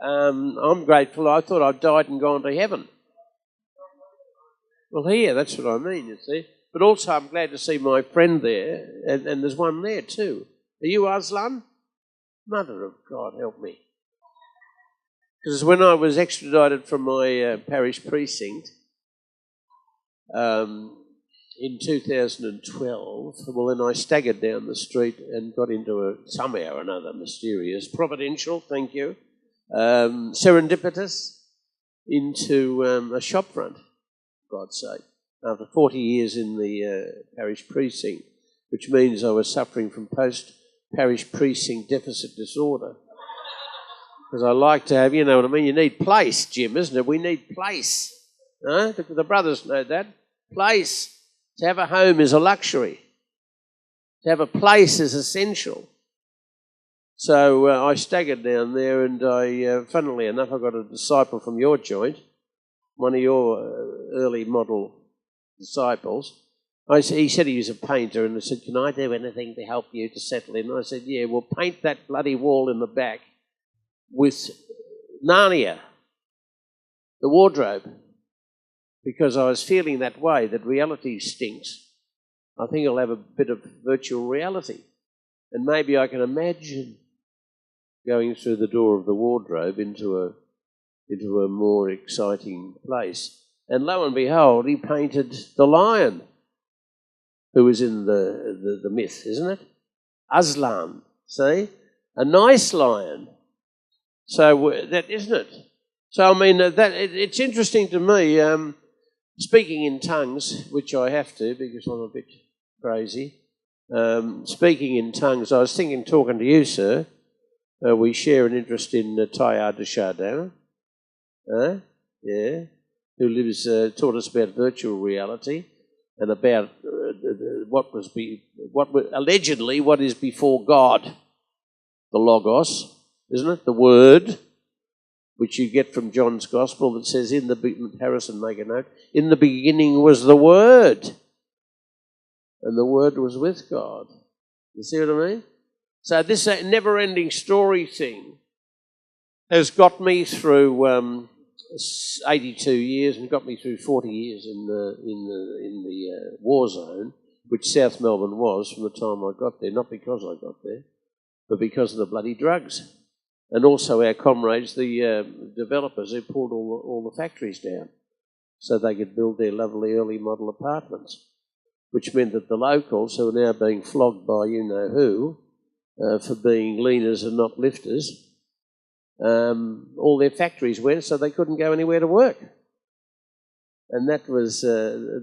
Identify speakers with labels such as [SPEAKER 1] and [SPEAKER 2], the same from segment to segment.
[SPEAKER 1] I'm grateful. I thought I'd died and gone to heaven. Well, here, that's what I mean, you see. But also I'm glad to see my friend there, and there's one there too. Are you Aslan? Mother of God, help me. Because when I was extradited from my parish precinct in 2012, well, then I staggered down the street and got into somehow or another mysterious, providential, thank you, serendipitous, into a shop front, for God's sake, after 40 years in the parish precinct, which means I was suffering from post-parish precinct deficit disorder. Because I like to have, you know what I mean, you need place, Jim, isn't it? We need place. Huh? The brothers know that. Place. To have a home is a luxury. To have a place is essential. So I staggered down there, and funnily enough, I got a disciple from your joint, one of your early model disciples. He said he was a painter, and I said, can I do anything to help you to settle in? And I said, yeah, well, paint that bloody wall in the back with Narnia, the wardrobe, because I was feeling that way, that reality stinks. I think I'll have a bit of virtual reality. And maybe I can imagine going through the door of the wardrobe into a more exciting place. And lo and behold, he painted the lion, who was in the myth, isn't it? Aslan, see? A nice lion. So that, isn't it? So, I mean, it's interesting to me, speaking in tongues, which I have to because I'm a bit crazy. Speaking in tongues, I was thinking, talking to you, sir, we share an interest in Teilhard de Chardin, yeah, who lives, taught us about virtual reality and about allegedly what is before God, the Logos, isn't it? The Word, which you get from John's Gospel that says, Harrison, make a note, in the beginning was the Word, and the Word was with God. You see what I mean? So this never-ending story thing has got me through 82 years and got me through 40 years in the war zone, which South Melbourne was from the time I got there, not because I got there, but because of the bloody drugs. And also our comrades, the developers, who pulled all the factories down so they could build their lovely early model apartments, which meant that the locals, who are now being flogged by you-know-who for being leaners and not lifters, all their factories went, so they couldn't go anywhere to work. And that was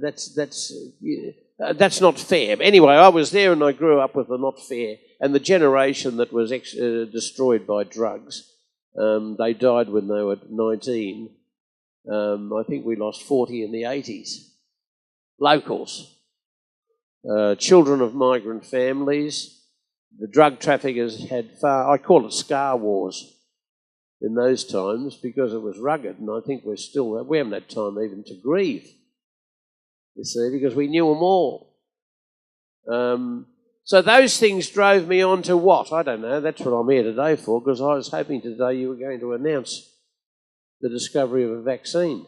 [SPEAKER 1] that's not fair. But anyway, I was there and I grew up with the not fair. And the generation that was destroyed by drugs, they died when they were 19. I think we lost 40 in the 80s. Locals. Children of migrant families. The drug traffickers had I call it scar wars in those times because it was rugged, and I think we haven't had time even to grieve, you see, because we knew them all. So those things drove me on to what? I don't know. That's what I'm here today for, because I was hoping today you were going to announce the discovery of a vaccine.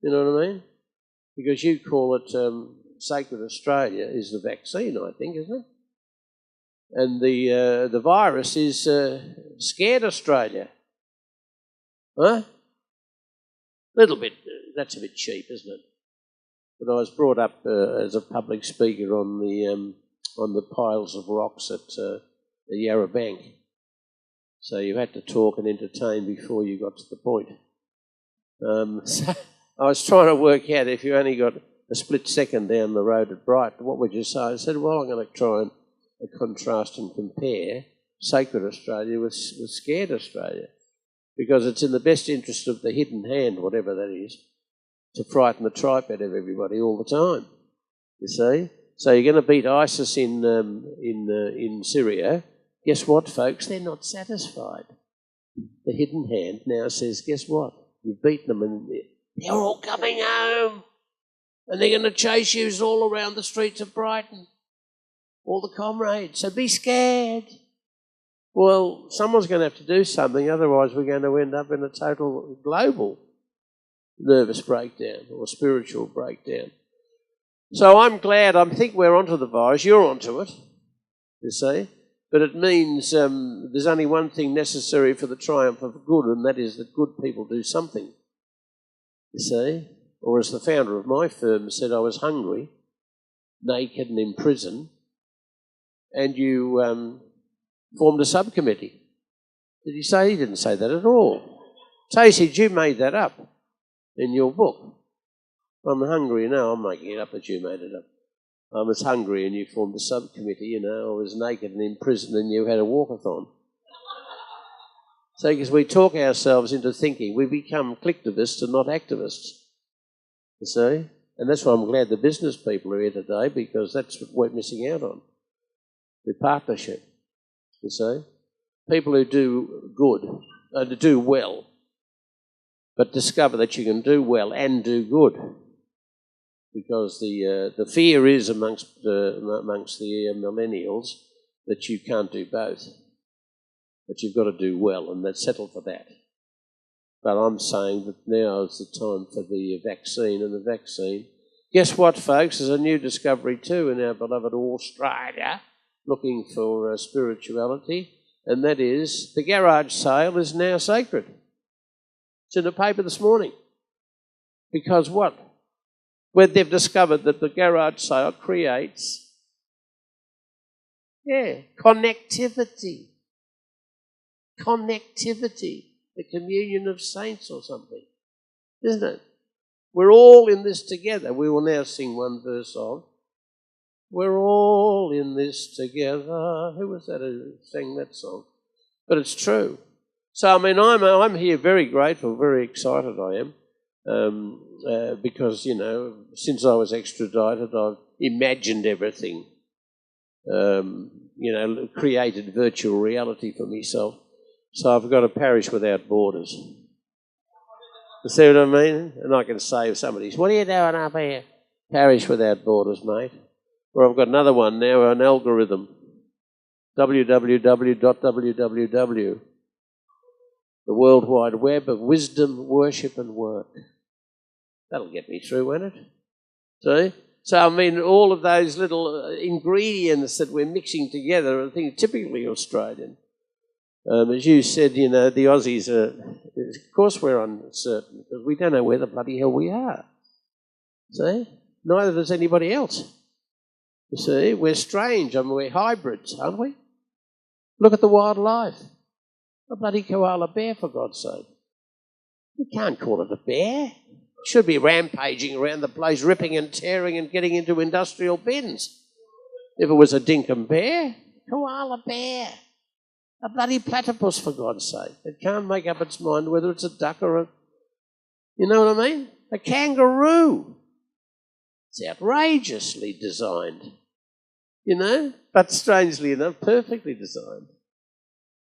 [SPEAKER 1] You know what I mean? Because you call it Sacred Australia is the vaccine, I think, isn't it? And the virus is Scared Australia. Huh? Little bit, that's a bit cheap, isn't it? But I was brought up as a public speaker on the piles of rocks at the Yarra Bank. So you had to talk and entertain before you got to the point. So I was trying to work out, if you only got a split second down the road at Brighton, what would you say? I said, well, I'm going to try and contrast and compare Sacred Australia with Scared Australia, because it's in the best interest of the hidden hand, whatever that is, to frighten the tripe out of everybody all the time, you see. So you're going to beat ISIS in Syria. Guess what, folks? They're not satisfied. The hidden hand now says, guess what? You've beaten them and they're all coming home, and they're going to chase you all around the streets of Brighton. All the comrades, so be scared. Well, someone's going to have to do something, otherwise we're going to end up in a total global nervous breakdown or spiritual breakdown. So I'm glad, I think we're onto the virus, you're onto it, you see. But it means there's only one thing necessary for the triumph of good, and that is that good people do something, you see. Or as the founder of my firm said, I was hungry, naked and in prison, and you formed a subcommittee. Did he say? He didn't say that at all. Stacey, you made that up in your book. I'm hungry. No, I'm making it up, but you made it up. I was hungry and you formed a subcommittee, you know. I was naked and in prison and you had a walkathon. So because we talk ourselves into thinking, we become collectivists and not activists, you see. And that's why I'm glad the business people are here today, because that's what we're missing out on, the partnership, you see. People who do good, do well, but discover that you can do well and do good. Because the fear is amongst the millennials that you can't do both, that you've got to do well, and let's settle for that. But I'm saying that now is the time for the vaccine, and the vaccine, guess what, folks, there's a new discovery too in our beloved Australia, looking for spirituality, and that is the garage sale is now sacred. It's in the paper this morning. Because what? Where they've discovered that the garage sale creates, connectivity. Connectivity. The communion of saints or something. Isn't it? We're all in this together. We will now sing one verse of, we're all in this together. Who was that who sang that song? But it's true. So, I mean, I'm here very grateful, very excited I am. Because, you know, since I was extradited, I've imagined everything, you know, created virtual reality for myself. So I've got a parish without borders. You see what I mean? And I can say if somebody's, what are you doing up here? Parish without borders, mate. Or I've got another one now, an algorithm. www. The World Wide Web of wisdom, worship and work. That'll get me through, won't it? See? So, I mean, all of those little ingredients that we're mixing together, I think typically Australian. As you said, you know, the Aussies are, of course we're uncertain, because we don't know where the bloody hell we are. See? Neither does anybody else. You see? We're strange. I mean, we're hybrids, aren't we? Look at the wildlife. A bloody koala bear, for God's sake. You can't call it a bear. It should be rampaging around the place, ripping and tearing and getting into industrial bins. If it was a dinkum bear, koala bear. A bloody platypus, for God's sake. It can't make up its mind whether it's a duck or a... You know what I mean? A kangaroo. It's outrageously designed. You know? But strangely enough, perfectly designed.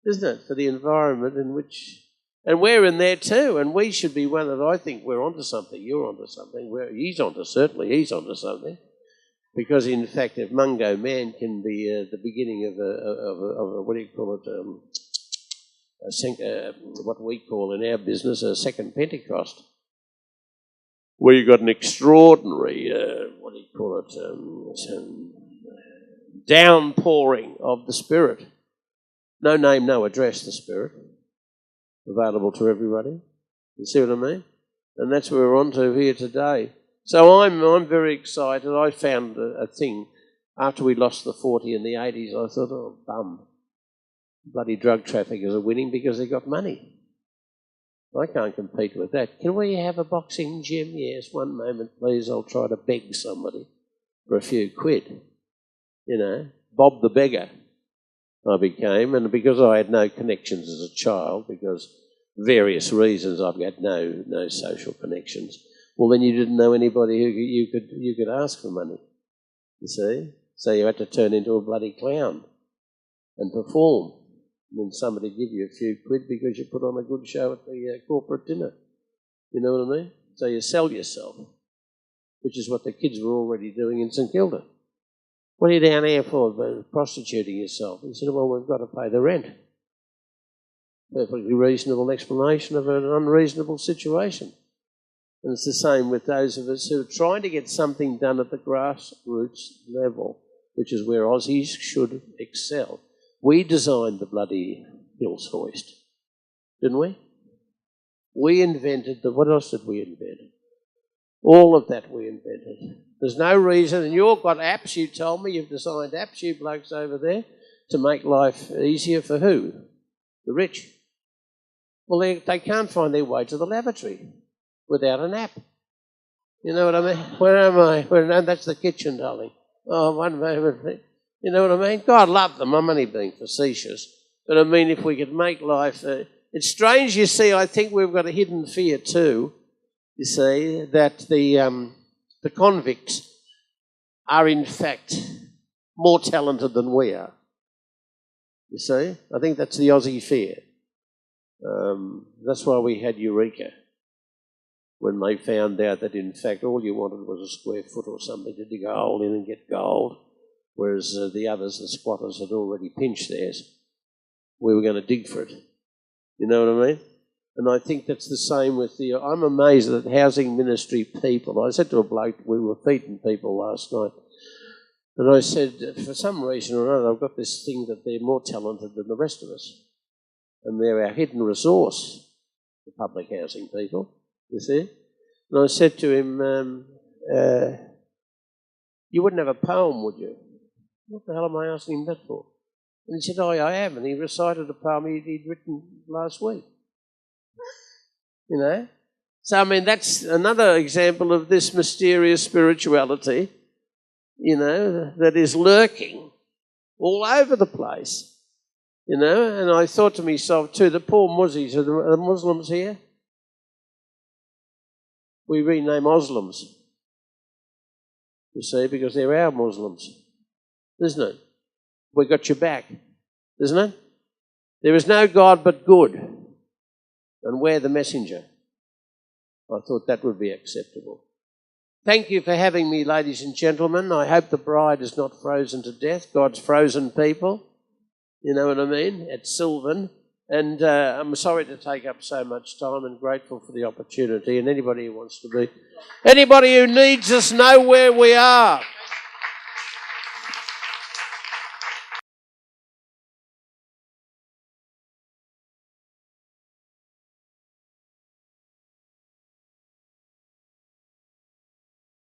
[SPEAKER 1] Isn't it? For the environment in which... And we're in there too, and we should be one that I think we're onto something, you're onto something, he's onto something. Because in fact, if Mungo Man can be the beginning of a what do you call it, what we call in our business a second Pentecost, where you've got an extraordinary, what do you call it, downpouring of the Spirit. No name, no address, the Spirit. Available to everybody. You see what I mean? And that's what we're on to here today. So I'm very excited. I found a thing. After we lost the 40 in the 80s, I thought, oh, bum. Bloody drug traffickers are winning because they got money. I can't compete with that. Can we have a boxing gym? Yes, one moment, please. I'll try to beg somebody for a few quid. You know, Bob the beggar. I became, and because I had no connections as a child, because various reasons I've got no social connections, well then you didn't know anybody who you could ask for money, you see? So you had to turn into a bloody clown and perform. And then somebody give you a few quid because you put on a good show at the corporate dinner. You know what I mean? So you sell yourself, which is what the kids were already doing in St Kilda. What are you down here for, prostituting yourself? He said, well, we've got to pay the rent. perfectly reasonable explanation of an unreasonable situation. And it's the same with those of us who are trying to get something done at the grassroots level, which is where Aussies should excel. We designed the bloody Hills Hoist, didn't we? We invented what else did we invent? All of that we invented. There's no reason, and you've got apps, you told me, you've designed apps, you blokes over there, to make life easier for who? The rich. Well, they can't find their way to the lavatory without an app. You know what I mean? Where am I? No, that's the kitchen, darling. Oh, one moment. You know what I mean? God love them. I'm only being facetious. But I mean, if we could make life... it's strange, you see, I think we've got a hidden fear too, you see, that the convicts are in fact more talented than we are. You see? I think that's the Aussie fear. That's why we had Eureka, when they found out that in fact all you wanted was a square foot or something to dig a hole in and get gold, whereas the others, the squatters, had already pinched theirs. We were going to dig for it. You know what I mean? And I think that's the same with I'm amazed at housing ministry people. I said to a bloke, we were feeding people last night, and I said, for some reason or another, I've got this thing that they're more talented than the rest of us. And they're our hidden resource, the public housing people, you see. And I said to him, you wouldn't have a poem, would you? What the hell am I asking him that for? And he said, oh, I am. And he recited a poem he'd written last week. You know? So, I mean, that's another example of this mysterious spirituality, you know, that is lurking all over the place. You know, and I thought to myself too, the poor Muzzies, are the Muslims here? We rename Muslims, you see, because they're our Muslims, isn't it? We got your back, isn't it? There is no God but good, and we're the messenger. I thought that would be acceptable. Thank you for having me, ladies and gentlemen. I hope the bride is not frozen to death. God's frozen people. You know what I mean? At Sylvan. And I'm sorry to take up so much time, and grateful for the opportunity. And anybody who needs us know where we are.